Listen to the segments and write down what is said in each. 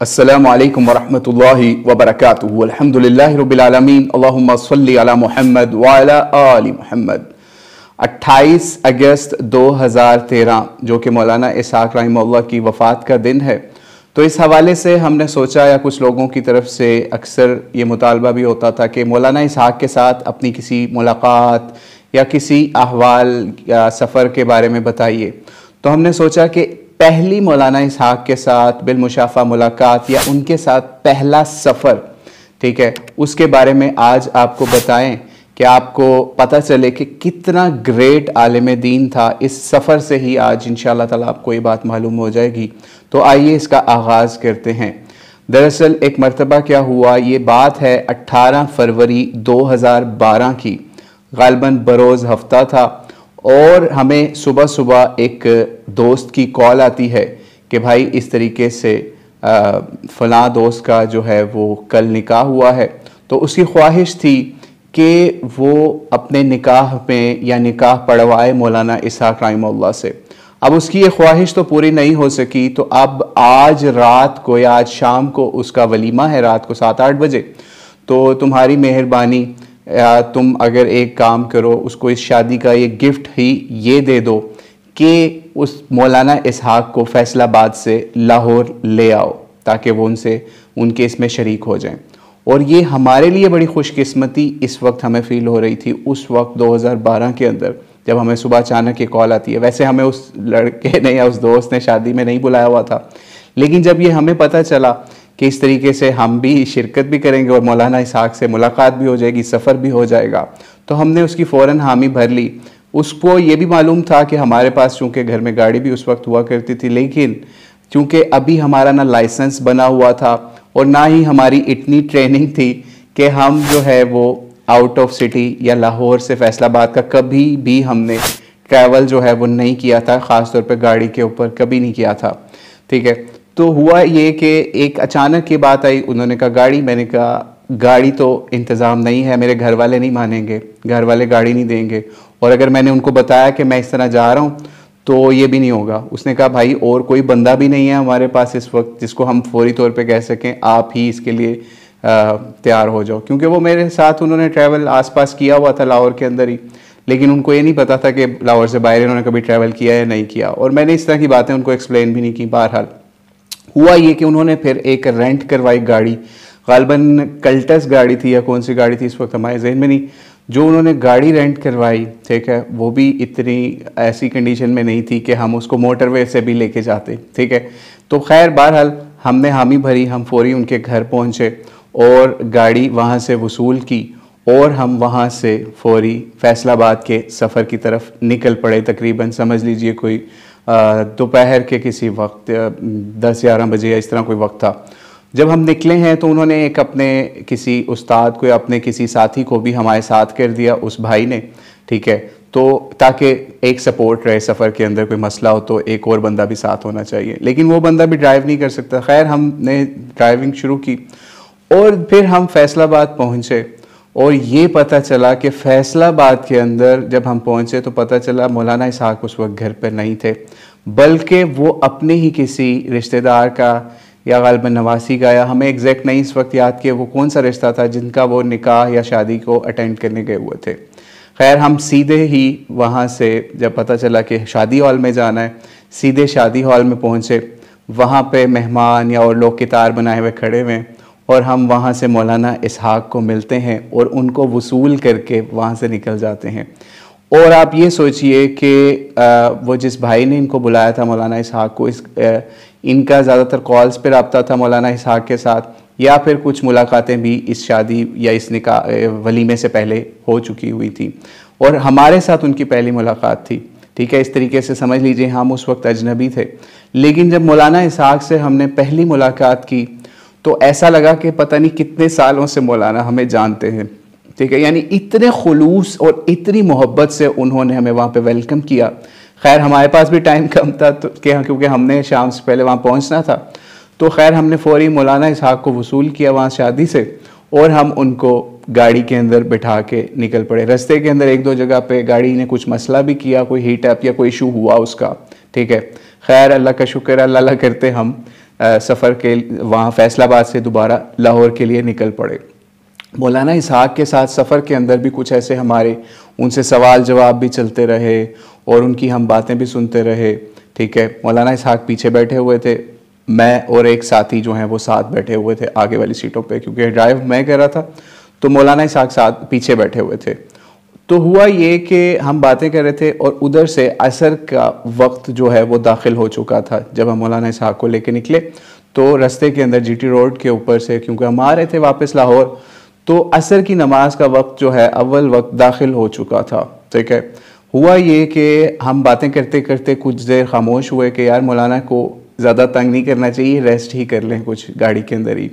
अस्सलामु अलैकुम वरहमतुल्लाहि वबरकातुहू। अल्हम्दुलिल्लाहि रब्बिल आलमीन, अल्लाहुम्मा सल्लि अला मुहम्मद व अला आलि मुहम्मद। 28 अगस्त 2013 जो कि मौलाना इसहाक रहमतुल्लाह की वफ़ात का दिन है, तो इस हवाले से हमने सोचा, या कुछ लोगों की तरफ से अक्सर ये मुतालबा भी होता था कि मौलाना इसहाक के साथ अपनी किसी मुलाकात या किसी अहवाल या सफ़र के बारे में बताइए। तो हमने सोचा कि पहली मौलाना इसहाक के साथ बिलमुशाफ़ा मुलाकात या उनके साथ पहला सफ़र, ठीक है, उसके बारे में आज आपको बताएं कि आपको पता चले कि कितना ग्रेट आलिम दीन था। इस सफ़र से ही आज इंशाअल्लाह ताला आपको ये बात मालूम हो जाएगी। तो आइए इसका आगाज़ करते हैं। दरअसल एक मरतबा क्या हुआ, ये बात है 18 फरवरी 2012 की, गालिबन बरोज़ हफ्ता था, और हमें सुबह सुबह एक दोस्त की कॉल आती है कि भाई इस तरीके से फ़लाँ दोस्त का जो है वो कल निकाह हुआ है। तो उसकी ख्वाहिश थी कि वो अपने निकाह में या निकाह पढ़वाए मौलाना इसहाक रहमतुल्लाह से। अब उसकी ये ख्वाहिश तो पूरी नहीं हो सकी, तो अब आज रात को या आज शाम को उसका वलीमा है, रात को 7-8 बजे। तो तुम्हारी मेहरबानी, या तुम अगर एक काम करो, उसको इस शादी का ये गिफ्ट ही ये दे दो कि उस मौलाना इसहाक को फैसलाबाद से लाहौर ले आओ, ताकि वो उनके इसमें शरीक हो जाएं। और ये हमारे लिए बड़ी खुशकिस्मती इस वक्त हमें फ़ील हो रही थी, उस वक्त 2012 के अंदर, जब हमें सुबह अचानक ये कॉल आती है। वैसे हमें उस लड़के ने या उस दोस्त ने शादी में नहीं बुलाया हुआ था, लेकिन जब ये हमें पता चला कि इस तरीके से हम भी शिरकत भी करेंगे और मौलाना इसहाक से मुलाकात भी हो जाएगी, सफ़र भी हो जाएगा, तो हमने उसकी फ़ौरन हामी भर ली। उसको ये भी मालूम था कि हमारे पास चूँकि घर में गाड़ी भी उस वक्त हुआ करती थी, लेकिन चूँकि अभी हमारा ना लाइसेंस बना हुआ था और ना ही हमारी इतनी ट्रेनिंग थी कि हम जो है वो आउट ऑफ सिटी या लाहौर से फैसलाबाद का कभी भी हमने ट्रैवल जो है वो नहीं किया था, ख़ास तौर पे गाड़ी के ऊपर कभी नहीं किया था। ठीक है, तो हुआ ये कि एक अचानक की बात आई, उन्होंने कहा गाड़ी। मैंने कहा गाड़ी तो इंतज़ाम नहीं है, मेरे घर वाले नहीं मानेंगे, घर वाले गाड़ी नहीं देंगे, और अगर मैंने उनको बताया कि मैं इस तरह जा रहा हूँ तो ये भी नहीं होगा। उसने कहा भाई और कोई बंदा भी नहीं है हमारे पास इस वक्त जिसको हम फौरी तौर पे कह सकें आप ही इसके लिए तैयार हो जाओ, क्योंकि वो मेरे साथ उन्होंने ट्रैवल आसपास किया हुआ था लाहौर के अंदर ही, लेकिन उनको ये नहीं पता था कि लाहौर से बाहर इन्होंने कभी ट्रैवल किया या नहीं किया, और मैंने इस तरह की बातें उनको एक्सप्लेन भी नहीं की। बहरहाल हुआ ये कि उन्होंने फिर एक रेंट करवाई गाड़ी, गालिबन कल्टस गाड़ी थी या कौन सी गाड़ी थी इस वक्त हमारे जहन में नहीं, जो उन्होंने गाड़ी रेंट करवाई, ठीक है, वो भी इतनी ऐसी कंडीशन में नहीं थी कि हम उसको मोटरवे से भी लेके जाते। ठीक है, तो खैर बहरहाल हमने हामी भरी, हम फौरी उनके घर पहुंचे और गाड़ी वहाँ से वसूल की, और हम वहाँ से फौरी फैसलाबाद के सफ़र की तरफ निकल पड़े। तकरीबन समझ लीजिए कोई दोपहर के किसी वक्त 10-11 बजे या इस तरह कोई वक्त था। जब हम निकले हैं तो उन्होंने एक अपने किसी उस्ताद को या अपने किसी साथी को भी हमारे साथ कर दिया, उस भाई ने, ठीक है, तो ताकि एक सपोर्ट रहे सफ़र के अंदर, कोई मसला हो तो एक और बंदा भी साथ होना चाहिए, लेकिन वो बंदा भी ड्राइव नहीं कर सकता। खैर हमने ड्राइविंग शुरू की और फिर हम फैसलाबाद पहुँचे, और ये पता चला कि फैसलाबाद के अंदर जब हम पहुँचे तो पता चला मौलाना इसहाक उस वक्त घर पर नहीं थे, बल्कि वो अपने ही किसी रिश्तेदार का या गालिबन नवासी का, या हमें एग्जैक्ट नहीं इस वक्त याद कि वो कौन सा रिश्ता था जिनका वो निकाह या शादी को अटेंड करने गए हुए थे। खैर हम सीधे ही वहाँ से, जब पता चला कि शादी हॉल में जाना है, सीधे शादी हॉल में पहुँचे। वहाँ पे मेहमान या और लोग कितार बनाए हुए खड़े हुए, और हम वहाँ से मौलाना इसहाक को मिलते हैं और उनको वसूल करके वहाँ से निकल जाते हैं। और आप ये सोचिए कि वो जिस भाई ने इनको बुलाया था मौलाना इसहाक को, इनका ज़्यादातर कॉल्स पर रब्ता था मौलाना इसहाक के साथ, या फिर कुछ मुलाकातें भी इस शादी या इस निकाह वलीमे से पहले हो चुकी हुई थी, और हमारे साथ उनकी पहली मुलाकात थी। ठीक है, इस तरीके से समझ लीजिए हम उस वक्त अजनबी थे। लेकिन जब मौलाना इसहाक से हमने पहली मुलाकात की तो ऐसा लगा कि पता नहीं कितने सालों से मौलाना हमें जानते हैं। ठीक है, यानी इतने खुलूस और इतनी मोहब्बत से उन्होंने हमें वहाँ पे वेलकम किया। खैर हमारे पास भी टाइम कम था तो क्योंकि हमने शाम से पहले वहाँ पहुँचना था, तो खैर हमने फौरी मौलाना इसहाक को वसूल किया वहाँ शादी से, और हम उनको गाड़ी के अंदर बिठा के निकल पड़े। रास्ते के अंदर 1-2 जगह पे गाड़ी ने कुछ मसला भी किया, कोई हीट अप या कोई इशू हुआ उसका। ठीक है, खैर अल्लाह का शुक्र, अल्लाह करते हम सफ़र के वहाँ फैसलाबाद से दोबारा लाहौर के लिए निकल पड़े। मौलाना इसहाक के साथ सफ़र के अंदर भी कुछ ऐसे हमारे उनसे सवाल जवाब भी चलते रहे और उनकी हम बातें भी सुनते रहे। ठीक है, मौलाना इसहाक पीछे बैठे हुए थे, मैं और एक साथी जो हैं वो साथ बैठे हुए थे आगे वाली सीटों पे, क्योंकि ड्राइव मैं कर रहा था तो मौलाना इसहाक साथ पीछे बैठे हुए थे। तो हुआ ये कि हम बातें कर रहे थे और उधर से असर का वक्त जो है वो दाखिल हो चुका था। जब हम मौलाना इसहाक को लेके निकले तो रास्ते के अंदर जीटी रोड के ऊपर से, क्योंकि हम आ रहे थे वापस लाहौर, तो असर की नमाज का वक्त जो है अव्वल वक्त दाखिल हो चुका था। ठीक है, हुआ ये कि हम बातें करते करते कुछ देर खामोश हुए कि यार मौलाना को ज़्यादा तंग नहीं करना चाहिए, रेस्ट ही कर लें कुछ गाड़ी के अंदर ही।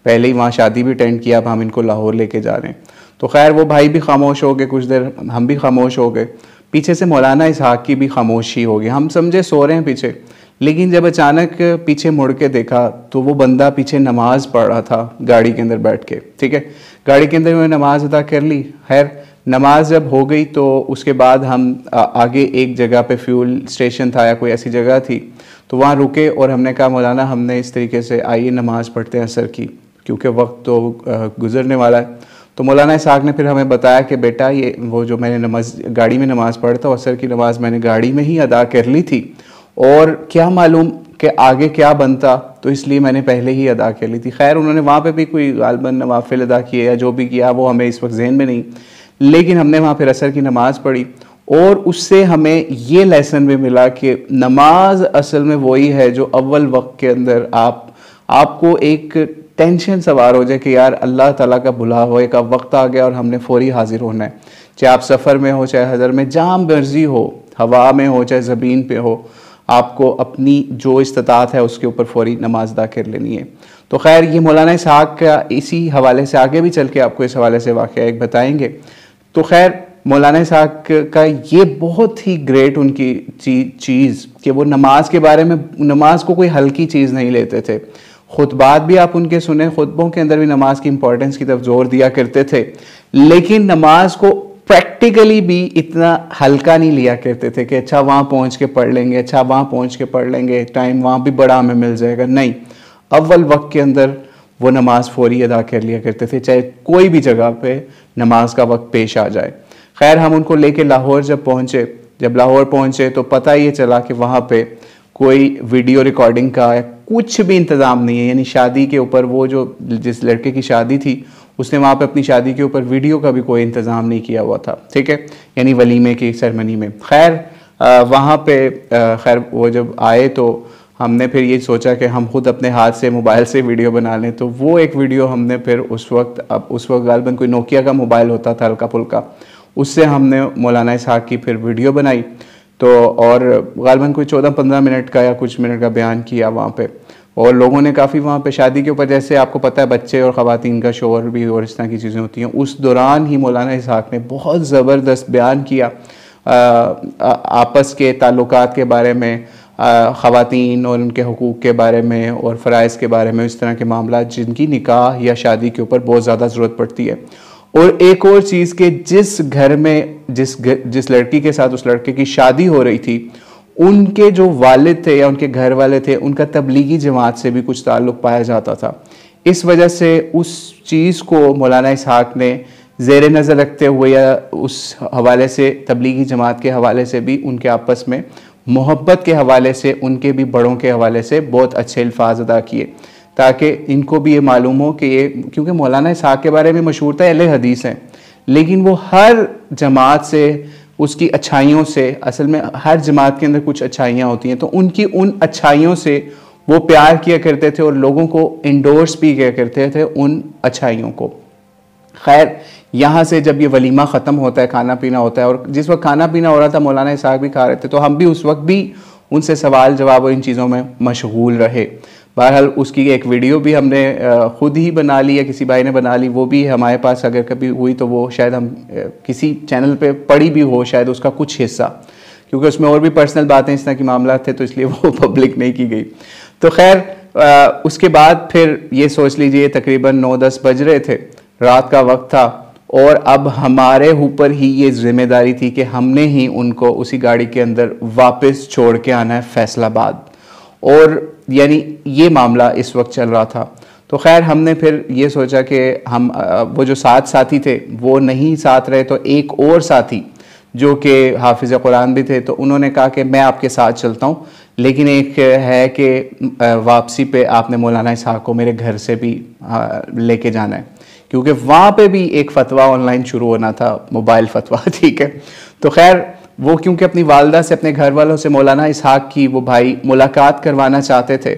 पहले ही वहाँ शादी भी अटेंड किया, अब हम इनको लाहौर लेके जा रहे हैं। तो खैर वो भाई भी खामोश हो गए, कुछ देर हम भी खामोश हो गए। पीछे से मौलाना इसहाक की भी खामोशी हो गई। हम समझे सो रहे हैं पीछे, लेकिन जब अचानक पीछे मुड़ के देखा तो वो बंदा पीछे नमाज पढ़ रहा था गाड़ी के अंदर बैठ के। ठीक है, गाड़ी के अंदर उन्होंने नमाज अदा कर ली। खैर नमाज जब हो गई तो उसके बाद हम आगे एक जगह पे फ्यूल स्टेशन था या कोई ऐसी जगह थी, तो वहाँ रुके और हमने कहा मौलाना हमने इस तरीके से आइए नमाज पढ़ते हैं असर की, क्योंकि वक्त तो गुजरने वाला है। तो मौलाना इसहाक ने फिर हमें बताया कि बेटा ये वो जो मैंने नमाज गाड़ी में नमाज पढ़ता हूँ, असर की नमाज मैंने गाड़ी में ही अदा कर ली थी और क्या मालूम कि आगे क्या बनता, तो इसलिए मैंने पहले ही अदा कर ली थी। खैर उन्होंने वहाँ पे भी कोई गालबन नवाफिल अदा किए या जो भी किया वो हमें इस वक्त ज़हन में नहीं, लेकिन हमने वहाँ फिर असर की नमाज़ पढ़ी और उससे हमें ये लेसन भी मिला कि नमाज असल में वही है जो अव्वल वक्त के अंदर आपको एक टेंशन सवार हो जाए कि यार अल्लाह ताला का बुला हुए का वक्त आ गया और हमने फौरी हाजिर होना है। चाहे आप सफ़र में हो, चाहे हज़र में, जहाँ मर्जी हो, हवा में हो चाहे ज़मीन पे हो, आपको अपनी जो इस्तात है उसके ऊपर फौरी नमाज अदा कर लेनी है। तो खैर ये मौलाना इसहाक का इसी हवाले से आगे भी चल के आपको इस हवाले से वाक़या एक बताएंगे। तो खैर मौलाना इसहाक का ये बहुत ही ग्रेट उनकी चीज़ कि वो नमाज के बारे में, नमाज को कोई हल्की चीज़ नहीं लेते थे। खुतबात भी आप उनके सुने, खुतबों के अंदर भी नमाज की इंपॉर्टेंस की तरफ जोर दिया करते थे, लेकिन नमाज को प्रैक्टिकली भी इतना हल्का नहीं लिया करते थे कि अच्छा वहाँ पहुँच के पढ़ लेंगे, अच्छा वहाँ पहुँच के पढ़ लेंगे, टाइम वहाँ भी बड़ा हमें मिल जाएगा। नहीं, अव्वल वक्त के अंदर वो नमाज फौरी अदा कर लिया करते थे, चाहे कोई भी जगह पे नमाज का वक्त पेश आ जाए। खैर हम उनको लेके लाहौर जब लाहौर पहुँचे तो पता ये चला कि वहाँ पे कोई वीडियो रिकॉर्डिंग का कुछ भी इंतज़ाम नहीं है। यानी शादी के ऊपर वो जो जिस लड़के की शादी थी उसने वहाँ पे अपनी शादी के ऊपर वीडियो का भी कोई इंतज़ाम नहीं किया हुआ था। ठीक है, यानी वलीमे की सेरेमनी में। खैर वहाँ पे खैर वो जब आए तो हमने फिर ये सोचा कि हम खुद अपने हाथ से मोबाइल से वीडियो बना लें। तो वो एक वीडियो हमने फिर उस वक्त गालिबन कोई नोकिया का मोबाइल होता था हल्का फुल्का, उससे हमने मौलाना इसहाक की फिर वीडियो बनाई। तो और गालिबन कोई 14-15 मिनट का या कुछ मिनट का बयान किया वहाँ पे, और लोगों ने काफ़ी वहाँ पे शादी के ऊपर, जैसे आपको पता है बच्चे और ख़वातीन का शोर भी और इस तरह की चीज़ें होती हैं, उस दौरान ही मौलाना इसहाक ने बहुत ज़बरदस्त बयान किया आपस के ताल्लुकात के बारे में, ख़वातीन और उनके हुकूक़ के बारे में और फ़राइज़ के बारे में, इस तरह के मामला जिनकी निकाह या शादी के ऊपर बहुत ज़्यादा ज़रूरत पड़ती है। और एक और चीज़ कि जिस घर में जिस लड़की के साथ उस लड़के की शादी हो रही थी, उनके जो वालिद थे या उनके घर वाले थे, उनका तबलीगी जमात से भी कुछ ताल्लुक़ पाया जाता था। इस वजह से उस चीज़ को मौलाना इसहाक ने ज़ेर नज़र रखते हुए या उस हवाले से तबलीगी जमात के हवाले से भी उनके आपस में मोहब्बत के हवाले से, उनके भी बड़ों के हवाले से बहुत अच्छे अल्फाज अदा किए, ताकि इनको भी ये मालूम हो कि ये, क्योंकि मौलाना इसहाक के बारे में मशहूर था अहले हदीस हैं, लेकिन वो हर जमात से, उसकी अच्छाइयों से, असल में हर जमात के अंदर कुछ अच्छाइयाँ होती हैं, तो उनकी उन अच्छाइयों से वो प्यार किया करते थे और लोगों को इंडोर्स भी किया करते थे उन अच्छाइयों को। खैर यहाँ से जब ये वलीमा ख़त्म होता है, खाना पीना होता है, और जिस वक्त खाना पीना हो रहा था मौलाना इसहाक भी खा रहे थे, तो हम भी उस वक्त भी उनसे सवाल जवाब और इन चीज़ों में मशगूल रहे। बहरहाल उसकी एक वीडियो भी हमने ख़ुद ही बना ली या किसी भाई ने बना ली, वो भी हमारे पास अगर कभी हुई तो वो शायद हम किसी चैनल पे पड़ी भी हो शायद उसका कुछ हिस्सा, क्योंकि उसमें और भी पर्सनल बातें इस तरह की मामला थे, तो इसलिए वो पब्लिक नहीं की गई। तो खैर उसके बाद फिर ये सोच लीजिए तकरीबन 9-10 बज रहे थे, रात का वक्त था, और अब हमारे ऊपर ही ये जिम्मेदारी थी कि हमने ही उनको उसी गाड़ी के अंदर वापस छोड़ के आना है फैसलाबाद। और यानी ये मामला इस वक्त चल रहा था। तो खैर हमने फिर ये सोचा कि हम वो जो साथी थे वो नहीं साथ रहे, तो एक और साथी जो कि हाफिज़ कुरान भी थे, तो उन्होंने कहा कि मैं आपके साथ चलता हूँ, लेकिन एक है कि वापसी पे आपने मौलाना इसहाक़ को मेरे घर से भी लेके जाना है, क्योंकि वहाँ पे भी एक फ़तवा ऑनलाइन शुरू होना था, मोबाइल फ़तवा। ठीक है, तो खैर वो क्योंकि अपनी वालदा से, अपने घर वालों से मौलाना इसहाक़ की वो भाई मुलाकात करवाना चाहते थे,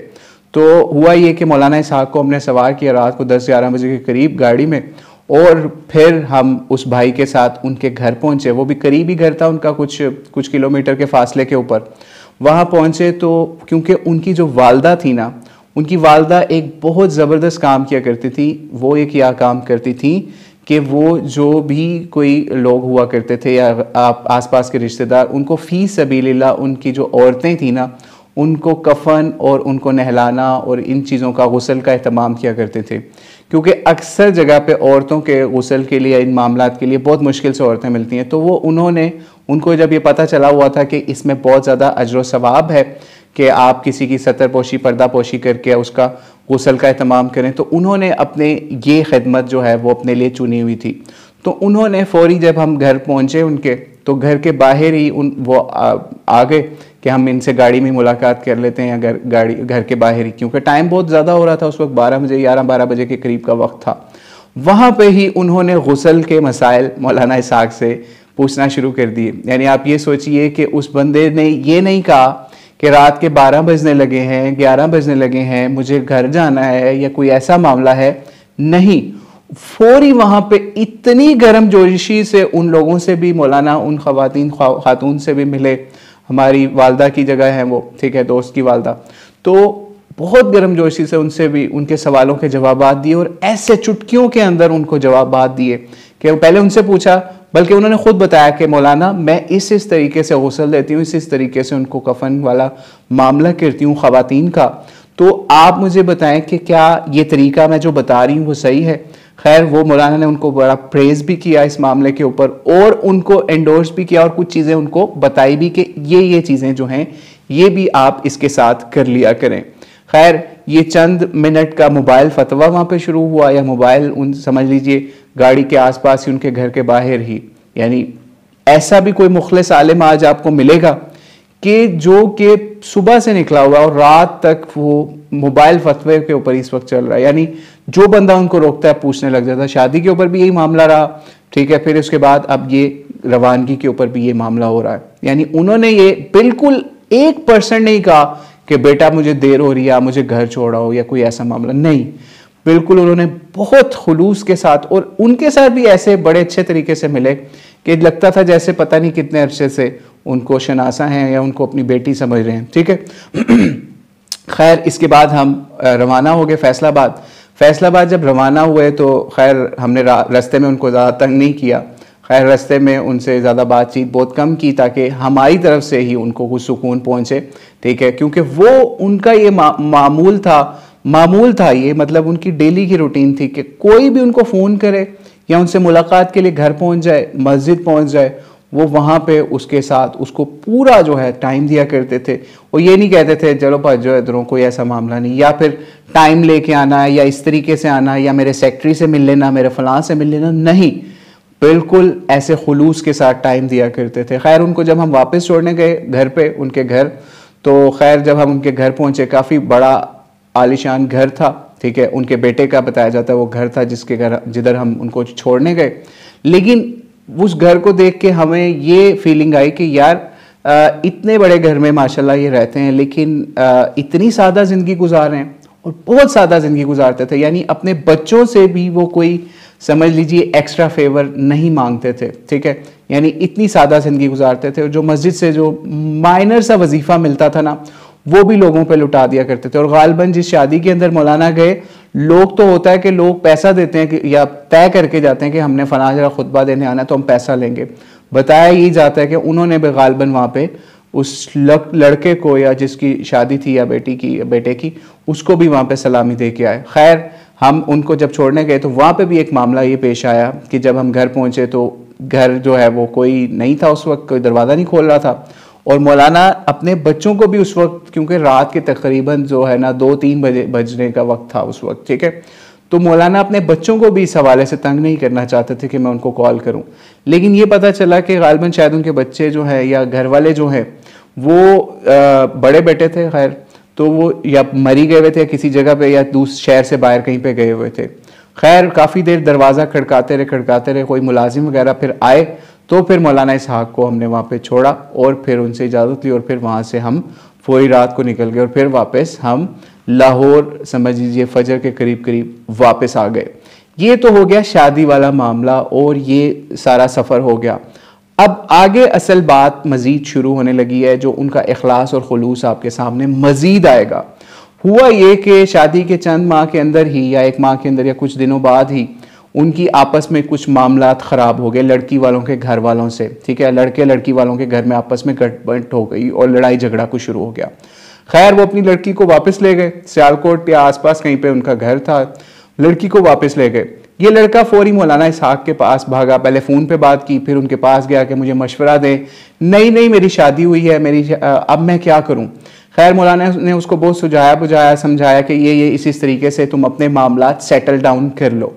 तो हुआ ये कि मौलाना इसहाक़ को हमने सवार किया रात को 10-11 बजे के करीब गाड़ी में, और फिर हम उस भाई के साथ उनके घर पहुँचे। वो भी करीबी घर था उनका, कुछ किलोमीटर के फासले के ऊपर। वहाँ पहुँचे तो क्योंकि उनकी जो वालदा थी ना, उनकी वालदा एक बहुत ज़बरदस्त काम किया करती थी। वो एक क्या काम करती थी कि वो जो भी कोई लोग हुआ करते थे या आप आसपास के रिश्तेदार, उनको फ़ी सबीलिल्लाह उनकी जो औरतें थी ना, उनको कफ़न और उनको नहलाना और इन चीज़ों का गुस्ल का एहतमाम किया करते थे, क्योंकि अक्सर जगह पे औरतों के गुस्ल के लिए, इन मामलात के लिए बहुत मुश्किल से औरतें मिलती हैं। तो वो उनको जब ये पता चला हुआ था कि इसमें बहुत ज़्यादा अजर व सवाब है कि आप किसी की सतर पोशी, पर्दा पोशी करके उसका गुस्ल का एहतमाम करें, तो उन्होंने अपने ये खिदमत जो है वो अपने लिए चुनी हुई थी। तो उन्होंने फ़ौरी जब हम घर पहुँचे उनके, तो घर के बाहर ही वो आ गए कि हम इनसे गाड़ी में मुलाकात कर लेते हैं, या घर के बाहर ही, क्योंकि टाइम बहुत ज़्यादा हो रहा था उस वक्त, 11 बजे के करीब का वक्त था। वहाँ पे ही उन्होंने गुस्ल के मसाइल मौलाना इसहाक़ से पूछना शुरू कर दिए। यानी आप ये सोचिए कि उस बंदे ने ये नहीं कहा कि रात के 12 बजने लगे हैं, 11 बजने लगे हैं, मुझे घर जाना है या कोई ऐसा मामला है, नहीं, फौरी वहाँ पे इतनी गर्म जोशी से उन लोगों से भी, मौलाना उन खातून से भी मिले, हमारी वालदा की जगह है वो, ठीक है, दोस्त की वालदा, तो बहुत गर्म जोशी से उनसे भी उनके सवालों के जवाबात दिए, और ऐसे चुटकियों के अंदर उनको जवाबात दिए कि पहले उनसे पूछा, बल्कि उन्होंने खुद बताया कि मौलाना मैं इस तरीके से गुस्ल देती हूँ, इस तरीके से उनको कफन वाला मामला करती हूँ ख़वातीन का, तो आप मुझे बताएं कि क्या ये तरीका मैं जो बता रही हूँ वो सही है। खैर वो मौलाना ने उनको बड़ा प्रेज़ भी किया इस मामले के ऊपर, और उनको एंडोर्स भी किया, और कुछ चीज़ें उनको बताई भी कि ये चीज़ें जो हैं ये भी आप इसके साथ कर लिया करें। खैर ये चंद मिनट का मोबाइल फतवा वहाँ पे शुरू हुआ, या मोबाइल उन समझ लीजिए गाड़ी के आसपास ही, उनके घर के बाहर ही। यानी ऐसा भी कोई मुखलिस आलिम आज आपको मिलेगा कि जो कि सुबह से निकला हुआ और रात तक वो मोबाइल फतवे के ऊपर इस वक्त चल रहा है। यानी जो बंदा उनको रोकता है पूछने लग जाता है। शादी के ऊपर भी यही मामला रहा, ठीक है, फिर उसके बाद अब ये रवानगी के ऊपर भी ये मामला हो रहा है। यानी उन्होंने ये बिल्कुल 1% नहीं कहा कि बेटा मुझे देर हो रही है, मुझे घर छोड़ाओ, या कोई ऐसा मामला नहीं। बिल्कुल उन्होंने बहुत खुलूस के साथ, और उनके साथ भी ऐसे बड़े अच्छे तरीके से मिले कि लगता था जैसे पता नहीं कितने अरसे से उनको शनासा हैं या उनको अपनी बेटी समझ रहे हैं, ठीक है। खैर इसके बाद हम रवाना हो गए फैसलाबाद। जब रवाना हुए तो खैर हमने रास्ते में उनको ज़्यादा तंग नहीं किया। खैर रास्ते में उनसे ज़्यादा बातचीत बहुत कम की, ताकि हमारी तरफ से ही उनको कुछ सुकून पहुँचे, ठीक है, क्योंकि वो उनका ये मामूल था ये, मतलब उनकी डेली की रूटीन थी कि कोई भी उनको फ़ोन करे या उनसे मुलाकात के लिए घर पहुंच जाए, मस्जिद पहुंच जाए, वो वहाँ पे उसके साथ उसको पूरा जो है टाइम दिया करते थे। वो ये नहीं कहते थे चलो भाजो इधरों, कोई ऐसा मामला नहीं, या फिर टाइम लेके आना है या इस तरीके से आना है या मेरे सेक्रेटरी से मिल लेना, मेरे फलां से मिल लेना, नहीं, बिल्कुल ऐसे खुलूस के साथ टाइम दिया करते थे। खैर उनको जब हम वापस छोड़ने गए घर पे, उनके घर, तो खैर जब हम उनके घर पहुँचे, काफ़ी बड़ा आलिशान घर था, ठीक है, उनके बेटे का बताया जाता है वो घर था जिधर हम उनको छोड़ने गए। लेकिन उस घर को देख के हमें ये फीलिंग आई कि यार इतने बड़े घर में माशाल्लाह ये रहते हैं, लेकिन इतनी सादा ज़िंदगी गुजार रहे हैं, और बहुत सादा ज़िंदगी गुजारते थे। यानी अपने बच्चों से भी वो कोई समझ लीजिए एक्स्ट्रा फेवर नहीं मांगते थे, ठीक है, यानी इतनी सादा ज़िंदगी गुजारते थे। और जो मस्जिद से जो माइनर सा वजीफ़ा मिलता था ना, वो भी लोगों पे लुटा दिया करते थे। और गालिबन जिस शादी के अंदर मौलाना गए, लोग तो होता है कि लोग पैसा देते हैं कि या तय करके जाते हैं कि हमने फलां जगह खुतबा देने आना है तो हम पैसा लेंगे। बताया ही जाता है कि उन्होंने भी गालिबन वहाँ पे उस लड़के को, या जिसकी शादी थी या बेटे की, उसको भी वहाँ पे सलामी दे के आए। खैर हम उनको जब छोड़ने गए तो वहाँ पे भी एक मामला ये पेश आया कि जब हम घर पहुँचे तो घर जो है वो कोई नहीं था उस वक्त, कोई दरवाज़ा नहीं खोल रहा था, और मौलाना अपने बच्चों को भी उस वक्त, क्योंकि रात के तकरीबन जो है ना 2-3 बजे बजने का वक्त था उस वक्त, ठीक है, तो मौलाना अपने बच्चों को भी इस हवाले से तंग नहीं करना चाहते थे कि मैं उनको कॉल करूं। लेकिन ये पता चला कि गालिबन शायद उनके बच्चे जो हैं या घर वाले जो हैं वो बड़े बेटे थे, खैर तो वो या मरी गए हुए थे किसी जगह पे या दूसरे शहर से बाहर कहीं पे गए हुए थे। खैर काफ़ी देर दरवाज़ा खड़काते रहे, कोई मुलाजिम वगैरह फिर आए, तो फिर मौलाना इसहाक को हमने वहाँ पे छोड़ा और फिर उनसे इजाज़त ली और फिर वहाँ से हम फौरी रात को निकल गए और फिर वापस हम लाहौर समझ लीजिए फजर के करीब करीब वापस आ गए। ये तो हो गया शादी वाला मामला और ये सारा सफ़र हो गया। अब आगे असल बात मज़ीद शुरू होने लगी है, जो उनका इखलास और खुलूस आपके सामने मज़ीद आएगा। हुआ ये कि शादी के चंद माह के अंदर ही या 1 माह के अंदर या कुछ दिनों बाद ही उनकी आपस में कुछ मामलात ख़राब हो गए लड़की वालों के घर वालों से, ठीक है, लड़के लड़की वालों के घर में आपस में गठबंट हो गई और लड़ाई झगड़ा कुछ शुरू हो गया। खैर वो अपनी लड़की को वापस ले गए, सियालकोट या आसपास कहीं पे उनका घर था, लड़की को वापस ले गए। ये लड़का फौरी मौलाना इसहाक के पास भागा, पहले फ़ोन पे बात की, फिर उनके पास गया कि मुझे मशवरा दें, नहीं मेरी शादी हुई है, अब मैं क्या करूं। खैर मौलाना ने उसको बहुत सुझाया बुझाया, समझाया कि ये इस तरीके से तुम अपने मामला सेटल डाउन कर लो।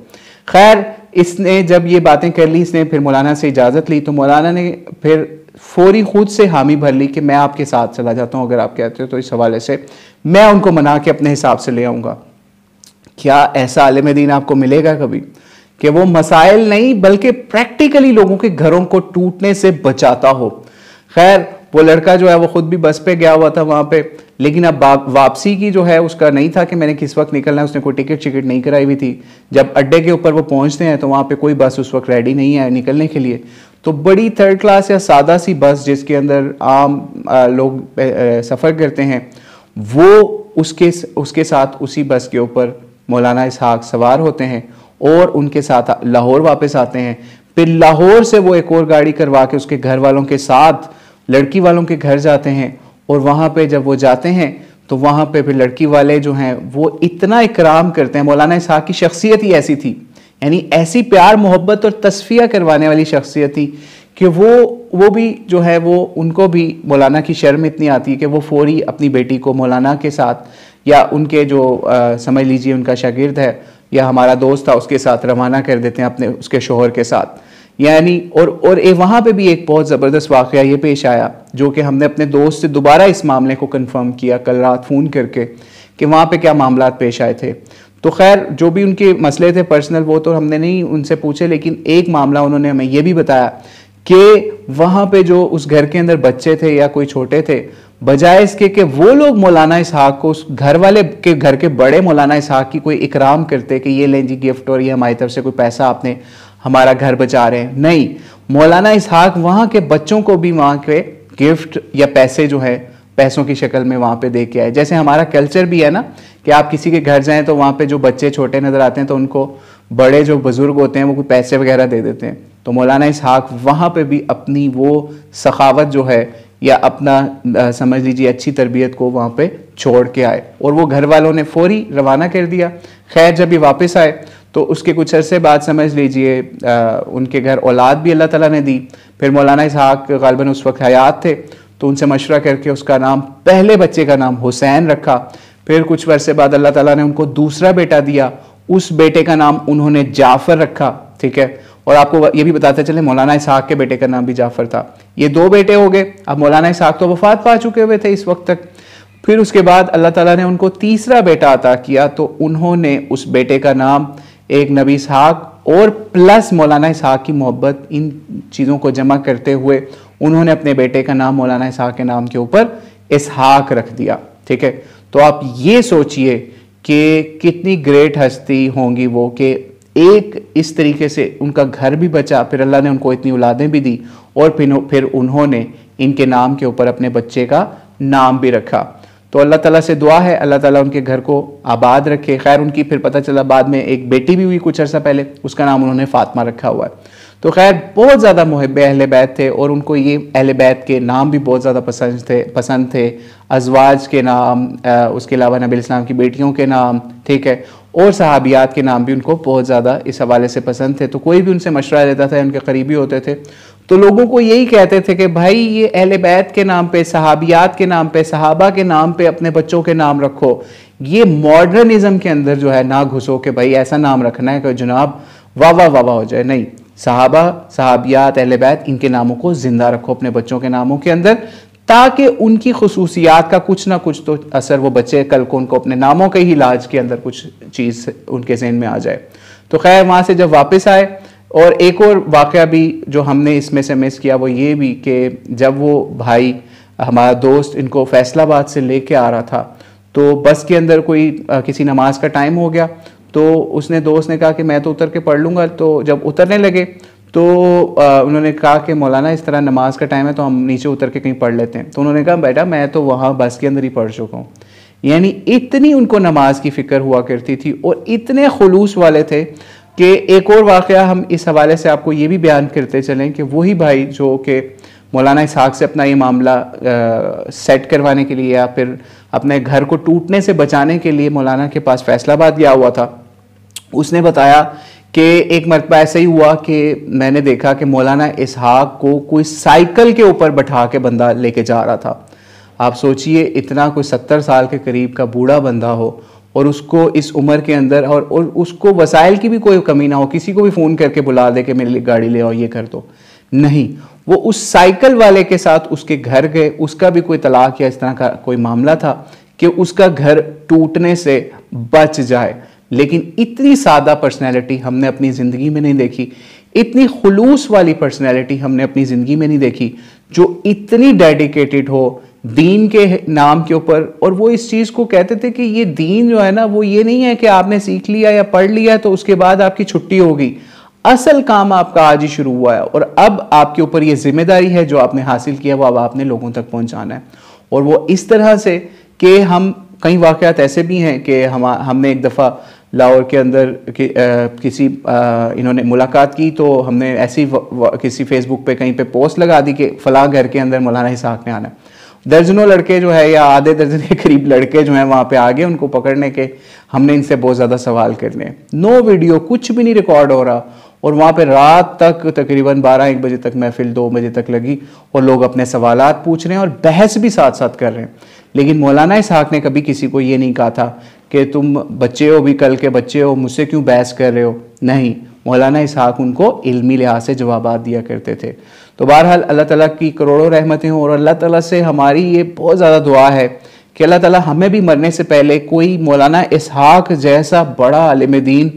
खैर इसने जब ये बातें कर ली, इसने फिर मौलाना से इजाज़त ली, तो मौलाना ने फिर फौरी खुद से हामी भर ली कि मैं आपके साथ चला जाता हूँ, अगर आप कहते हो तो इस हवाले से मैं उनको मना के अपने हिसाब से ले आऊँगा। क्या ऐसा आलिम दीन आपको मिलेगा कभी कि वो मसाइल नहीं बल्कि प्रैक्टिकली लोगों के घरों को टूटने से बचाता हो। खैर वो लड़का जो है वो खुद भी बस पे गया हुआ था वहाँ पे, लेकिन अब वापसी की जो है उसका नहीं था कि मैंने किस वक्त निकलना है, उसने कोई टिकट नहीं कराई हुई थी। जब अड्डे के ऊपर वो पहुँचते हैं तो वहाँ पे कोई बस उस वक्त रेडी नहीं है निकलने के लिए, तो बड़ी 3rd क्लास या सादा सी बस जिसके अंदर आम लोग सफ़र करते हैं, वो उसके साथ उसी बस के ऊपर मौलाना इसहाक सवार होते हैं और उनके साथ लाहौर वापस आते हैं। फिर लाहौर से वो एक और गाड़ी करवा के उसके घर वालों के साथ लड़की वालों के घर जाते हैं और वहाँ पे जब वो जाते हैं तो वहाँ पे फिर लड़की वाले जो हैं वो इतना इकराम करते हैं। मौलाना इसहाक की शख्सियत ही ऐसी थी, यानी ऐसी प्यार मोहब्बत और तस्फिया करवाने वाली शख्सियत थी कि वो भी जो है वो उनको भी मौलाना की शर्म इतनी आती है कि वो फौरी अपनी बेटी को मौलाना के साथ या उनके जो समझ लीजिए उनका शागिर्द है या हमारा दोस्त था उसके साथ रवाना कर देते हैं अपने उसके शोहर के साथ। यानी और वहाँ पे भी एक बहुत ज़बरदस्त वाक़या ये पेश आया जो कि हमने अपने दोस्त से दोबारा इस मामले को कंफर्म किया कल रात फ़ोन करके कि वहाँ पे क्या मामला पेश आए थे। तो खैर जो भी उनके मसले थे पर्सनल वो तो हमने नहीं उनसे पूछे, लेकिन एक मामला उन्होंने हमें ये भी बताया कि वहाँ पे जो उस घर के अंदर बच्चे थे या कोई छोटे थे, बजाय इसके कि वो लोग मौलाना इसहाक को उस घर वाले के घर के बड़े मौलाना इसहाक की कोई इकराम करते कि ये लें जी गिफ्ट और ये हमारी तरफ से कोई पैसा आपने हमारा घर बचा रहे हैं, नहीं, मौलाना इसहाक वहाँ के बच्चों को भी वहाँ के गिफ्ट या पैसे जो है पैसों की शक्ल में वहाँ पे दे के आए। जैसे हमारा कल्चर भी है ना कि आप किसी के घर जाएं तो वहाँ पे जो बच्चे छोटे नज़र आते हैं तो उनको बड़े जो बुजुर्ग होते हैं वो कोई पैसे वगैरह दे देते हैं। तो मौलाना इसहाक वहाँ पे भी अपनी वो सखावत जो है या अपना समझ लीजिए अच्छी तरबियत को वहाँ पे छोड़ के आए और वो घर वालों ने फौरी रवाना कर दिया। खैर जब ये वापस आए तो उसके कुछ अरसे बाद समझ लीजिए उनके घर औलाद भी अल्लाह ताला ने दी। फिर मौलाना इसहाक गालिबन उस वक्त हयात थे तो उनसे मशवरा करके उसका नाम, पहले बच्चे का नाम हुसैन रखा। फिर कुछ वर्षे बाद अल्लाह ताला ने उनको दूसरा बेटा दिया, उस बेटे का नाम उन्होंने जाफ़र रखा, ठीक है। और आपको ये भी बताते चले मौलाना इसहाक के बेटे का नाम भी जाफ़र था। ये 2 बेटे हो गए। अब मौलाना इसहाक तो वफात पा चुके हुए थे इस वक्त तक। फिर उसके बाद अल्लाह ताला ने उनको तीसरा बेटा अता किया तो उन्होंने उस बेटे का नाम एक नबी इसहाक और प्लस मौलाना इसहाक की मोहब्बत, इन चीज़ों को जमा करते हुए उन्होंने अपने बेटे का नाम मौलाना इसहाक के नाम के ऊपर इसहाक रख दिया, ठीक है। तो आप ये सोचिए कि कितनी ग्रेट हस्ती होंगी वो कि एक इस तरीके से उनका घर भी बचा, फिर अल्लाह ने उनको इतनी औलादें भी दी और फिर उन्होंने इनके नाम के ऊपर अपने बच्चे का नाम भी रखा। तो अल्लाह ताला से दुआ है अल्लाह ताला उनके घर को आबाद रखे। खैर उनकी फिर पता चला बाद में एक बेटी भी हुई कुछ अर्सा पहले, उसका नाम उन्होंने फातिमा रखा हुआ है। तो खैर बहुत ज़्यादा मुहिब अहले बैत थे और उनको ये अहले बैत के नाम भी बहुत ज़्यादा पसंद थे। अज़वाज के नाम, उसके अलावा नबी इस्लाम की बेटियों के नाम, ठीक है, और सहाबियात के नाम भी उनको बहुत ज़्यादा इस हवाले से पसंद थे। तो कोई भी उनसे मशवरा देता था, उनके करीबी होते थे तो लोगों को यही कहते थे कि भाई ये अहले बैत के नाम पे, सहाबियात के नाम पे, सहाबा के नाम पे अपने बच्चों के नाम रखो। ये मॉडर्निज्म के अंदर जो है ना घुसो कि भाई ऐसा नाम रखना है कि जनाब वाह वाह वाह वाह हो जाए। नहीं, सहाबा, सहाबियात, अहले बैत, इनके नामों को जिंदा रखो अपने बच्चों के नामों के अंदर, ताकि उनकी खुसूसियात का कुछ ना कुछ तो असर वो बच्चे कल को उनको अपने नामों के ही इलाज के अंदर कुछ चीज़ उनके जहन में आ जाए। तो खैर वहाँ से जब वापस आए, और एक और वाक़या भी जो हमने इसमें से मिस किया वो ये भी कि जब वो भाई हमारा दोस्त इनको फैसलाबाद से लेके आ रहा था, तो बस के अंदर कोई किसी नमाज का टाइम हो गया, तो उसने दोस्त ने कहा कि मैं तो उतर के पढ़ लूँगा। तो जब उतरने लगे तो उन्होंने कहा कि मौलाना इस तरह नमाज का टाइम है तो हम नीचे उतर के कहीं पढ़ लेते हैं। तो उन्होंने कहा बेटा मैं तो वहाँ बस के अंदर ही पढ़ चुका हूँ। यानी इतनी उनको नमाज की फ़िक्र हुआ करती थी और इतने खुलूस वाले थे कि एक और वाक़या हम इस हवाले से आपको ये भी बयान करते चलें कि वही भाई जो कि मौलाना इसहाक से अपना ये मामला सेट करवाने के लिए या फिर अपने घर को टूटने से बचाने के लिए मौलाना के पास फैसलाबाद गया हुआ था, उसने बताया कि एक मरतबा ऐसा ही हुआ कि मैंने देखा कि मौलाना इसहाक को कोई साइकिल के ऊपर बैठा के बंदा लेके जा रहा था। आप सोचिए, इतना कोई 70 साल के करीब का बूढ़ा बंदा हो और उसको इस उम्र के अंदर और उसको वसाइल की भी कोई कमी ना हो, किसी को भी फ़ोन करके बुला दे कि मेरे लिए गाड़ी ले आओ, ये कर दो। नहीं, वो उस साइकिल वाले के साथ उसके घर गए, उसका भी कोई तलाक या इस तरह का कोई मामला था कि उसका घर टूटने से बच जाए। लेकिन इतनी सादा पर्सनैलिटी हमने अपनी ज़िंदगी में नहीं देखी, इतनी खुलूस वाली पर्सनैलिटी हमने अपनी ज़िंदगी में नहीं देखी, जो इतनी डेडिकेटेड हो दीन के नाम के ऊपर। और वो इस चीज़ को कहते थे कि ये दीन जो है ना, वो ये नहीं है कि आपने सीख लिया या पढ़ लिया तो उसके बाद आपकी छुट्टी होगी। असल काम आपका आज ही शुरू हुआ है और अब आपके ऊपर ये जिम्मेदारी है जो आपने हासिल किया वो अब आपने लोगों तक पहुंचाना है। और वो इस तरह से कि हम कई वाक़यात ऐसे भी हैं कि हमने एक दफ़ा लाहौर के अंदर किसी इन्होंने मुलाकात की, तो हमने ऐसी किसी फेसबुक पे कहीं पे पोस्ट लगा दी कि फ़लाँ घर के अंदर मौलाना इसहाक ने आना है। दर्जनों लड़के जो है या आधे दर्जन के करीब लड़के जो हैं वहाँ पे आ गए उनको पकड़ने के। हमने इनसे बहुत ज़्यादा सवाल करने, नो वीडियो, कुछ भी नहीं रिकॉर्ड हो रहा। और वहाँ पे रात तक तकरीबन 12-1 बजे तक महफिल 2 बजे तक लगी और लोग अपने सवालात पूछ रहे हैं और बहस भी साथ साथ कर रहे हैं। लेकिन मौलाना इसहाक ने कभी किसी को ये नहीं कहा था कि तुम बच्चे हो, भी कल के बच्चे हो, मुझसे क्यों बहस कर रहे हो। नहीं, मौलाना इसहाक उनको इल्मी लिहाज से जवाबात दिया करते थे। तो बहरहाल अल्लाह ताला की करोड़ों रहमतें हों और अल्लाह ताला से हमारी ये बहुत ज़्यादा दुआ है कि अल्लाह ताला हमें भी मरने से पहले कोई मौलाना इसहाक जैसा बड़ा आलिम दीन,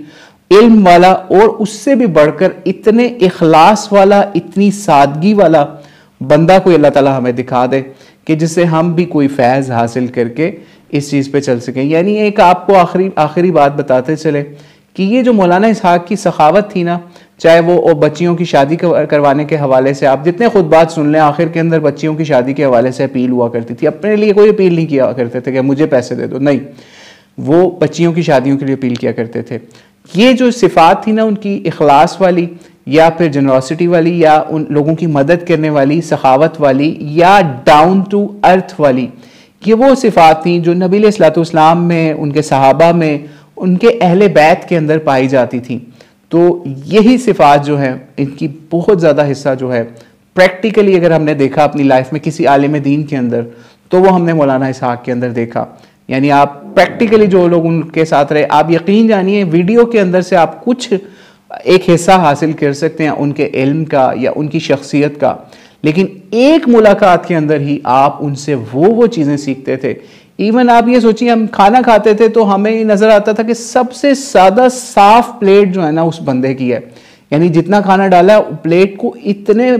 इल्म वाला और उससे भी बढ़कर इतने इखलास वाला, इतनी सादगी वाला बंदा कोई अल्लाह ताला हमें दिखा दे कि जिससे हम भी कोई फैज़ हासिल करके इस चीज़ पे चल सकें। यानी एक आपको आखिरी बात बताते चले कि ये जो मौलाना इसहाक की सखावत थी ना, चाहे वो बच्चियों की शादी करवाने के हवाले से आप जितने खुद बात सुन लें, आखिर के अंदर बच्चियों की शादी के हवाले से अपील हुआ करती थी। अपने लिए कोई अपील नहीं किया करते थे कि मुझे पैसे दे दो, नहीं, वो बच्चियों की शादियों के लिए अपील किया करते थे। ये जो सिफात थी ना उनकी, इखलास वाली या फिर जनरॉसिटी वाली या उन लोगों की मदद करने वाली, सखावत वाली या डाउन टू अर्थ वाली, ये वो सिफात थी जो नबी अलैहिस्सलाम में, उनके सहाबा में, उनके अहले बैत के अंदर पाई जाती थी। तो यही सिफात जो है इनकी बहुत ज़्यादा हिस्सा जो है प्रैक्टिकली अगर हमने देखा अपनी लाइफ में किसी आलिम दीन के अंदर, तो वो हमने मौलाना इसहाक के अंदर देखा। यानी आप प्रैक्टिकली जो लोग उनके साथ रहे, आप यकीन जानिए वीडियो के अंदर से आप कुछ एक हिस्सा हासिल कर सकते हैं उनके इल्म का या उनकी शख्सियत का, लेकिन एक मुलाकात के अंदर ही आप उनसे वो चीज़ें सीखते थे। इवन आप ये सोचिए, हम खाना खाते थे तो हमें नज़र आता था कि सबसे ज़्यादा साफ प्लेट जो है ना उस बंदे की है। यानी जितना खाना डाला है प्लेट को इतने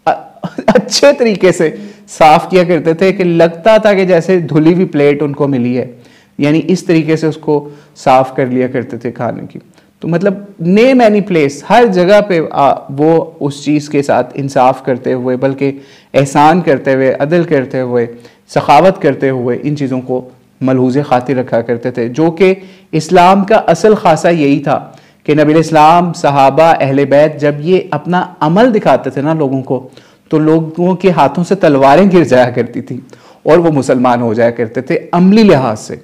अच्छे तरीके से साफ किया करते थे कि लगता था कि जैसे धुली हुई प्लेट उनको मिली है। यानी इस तरीके से उसको साफ कर लिया करते थे खाने की। तो मतलब नेम एनी प्लेस, हर जगह पे वो उस चीज़ के साथ इंसाफ करते हुए, बल्कि एहसान करते हुए, अदल करते हुए, सखावत करते हुए इन चीज़ों को मलहूज़े खातिर रखा करते थे, जो कि इस्लाम का असल खासा यही था कि नबी इस्लाम, सहाबा, अहले बैत जब ये अपना अमल दिखाते थे ना लोगों को, तो लोगों के हाथों से तलवारें गिर जाया करती थी और वो मुसलमान हो जाया करते थे अमली लिहाज से।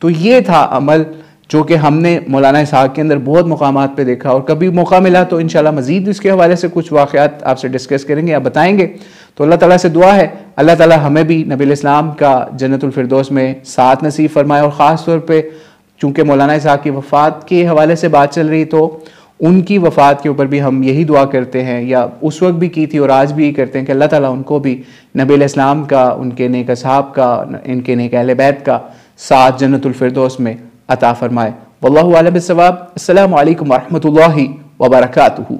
तो ये था अमल जो कि हमने मौलाना इसहाक के अंदर बहुत मकामात पे देखा, और कभी मौका मिला तो इंशाल्लाह मज़ीद इसके हवाले से कुछ वाक़यात आपसे डिस्कस करेंगे या बताएंगे। तो अल्लाह ताला से दुआ है अल्लाह ताला हमें भी नबी इस्लाम का जन्नतुल फिरदौस में साथ नसीब फरमाए। और ख़ास तौर पे चूँकि मौलाना इसहाक की वफ़ात के हवाले से बात चल रही, तो उनकी वफ़ात के ऊपर भी हम यही दुआ करते हैं, या उस वक्त भी की थी और आज भी यही करते हैं कि अल्लाह ताला उनको भी नबी इस्लाम का, उनके नेक असहाब का, इनके नेक अहले बैत का साथ जन्नतुल फिरदौस में अता फरमाए। वल्लाहु आलम बिस्सवाब। अस्सलामु अलैकुम व रहमतुल्लाहि व बरकातुहू।